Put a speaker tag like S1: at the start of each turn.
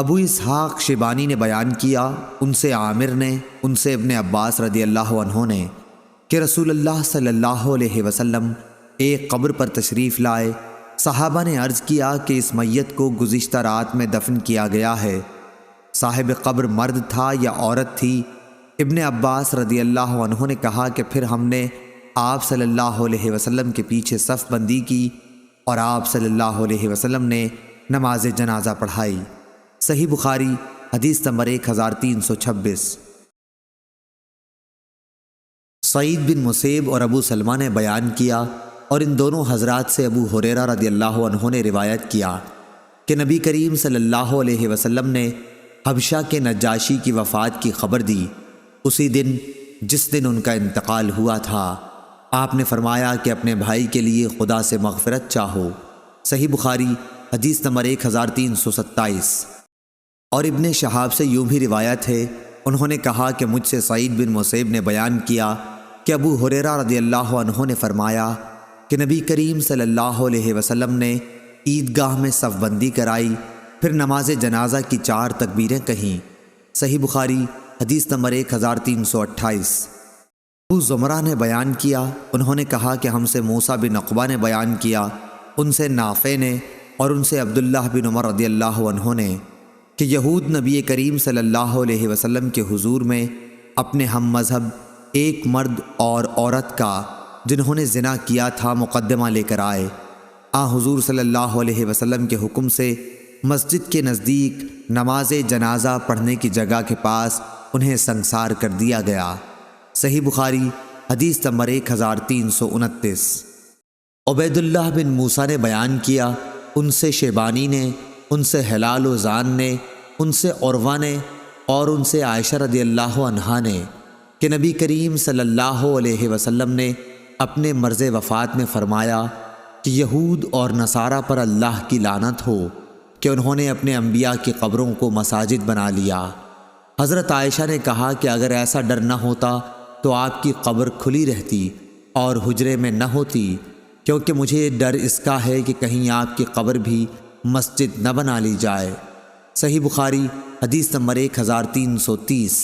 S1: ابو اسحاق شیبانی نے بیان کیا، ان سے عامر نے، ان سے ابن عباس رضی اللہ عنہ نے کہ رسول اللہ صلی اللہ علیہ وسلم ایک قبر پر تشریف لائے۔ صحابہ نے عرض کیا کہ اس میت کو گزشتہ رات میں دفن کیا گیا ہے، صاحب قبر مرد تھا یا عورت تھی؟ ابن عباس رضی اللہ عنہ نے کہا کہ پھر ہم نے آپ صلی اللہ علیہ وسلم کے پیچھے صف بندی کی اور آپ صلی اللہ علیہ وسلم نے نماز جنازہ پڑھائی۔ صحیح بخاری حدیث نمبر 1326۔ سعید بن مسیب اور ابو سلمہ نے بیان کیا اور ان دونوں حضرات سے ابو ہریرہ رضی اللہ عنہ نے روایت کیا کہ نبی کریم صلی اللہ علیہ وسلم نے حبشہ کے نجاشی کی وفات کی خبر دی۔ اسی دن جس دن ان کا انتقال ہوا تھا، آپ نے فرمایا کہ اپنے بھائی کے لیے خدا سے مغفرت چاہو۔ صحیح بخاری حدیث نمبر 1327۔ اور ابن شہاب سے یوں بھی روایت ہے، انہوں نے کہا کہ مجھ سے سعید بن مسیب نے بیان کیا کہ ابو ہریرہ رضی اللہ عنہ نے فرمایا کہ نبی کریم صلی اللہ علیہ وسلم نے عیدگاہ میں صف بندی کرائی، پھر نماز جنازہ کی 4 تکبیریں کہیں۔ صحیح بخاری حدیث نمبر 1328۔ ابو زمرہ نے بیان کیا، انہوں نے کہا کہ ہم سے موسیٰ بن عقبہ نے بیان کیا، ان سے نافع نے اور ان سے عبداللہ بن عمر رضی اللہ عنہ نے کہ یہود نبی کریم صلی اللہ علیہ وسلم کے حضور میں اپنے ہم مذہب ایک مرد اور عورت کا جنہوں نے زنا کیا تھا مقدمہ لے کر آئے۔ حضور صلی اللہ علیہ وسلم کے حکم سے مسجد کے نزدیک نماز جنازہ پڑھنے کی جگہ کے پاس انہیں سنگسار کر دیا گیا۔ صحیح بخاری حدیث نمبر 1329۔ عبید اللہ بن موسیٰ نے بیان کیا، ان سے شیبانی نے، ان سے ہلال و زان نے، ان سے عروہ نے اور ان سے عائشہ رضی اللہ عنہا نے کہ نبی کریم صلی اللہ علیہ وسلم نے اپنے مرض وفات میں فرمایا کہ یہود اور نصارہ پر اللہ کی لعنت ہو کہ انہوں نے اپنے انبیاء کی قبروں کو مساجد بنا لیا۔ حضرت عائشہ نے کہا کہ اگر ایسا ڈر نہ ہوتا تو آپ کی قبر کھلی رہتی اور حجرے میں نہ ہوتی، کیونکہ مجھے ڈر اس کا ہے کہ کہیں آپ کی قبر بھی مسجد نہ بنا لی جائے۔ صحیح بخاری حدیث نمبر 1330۔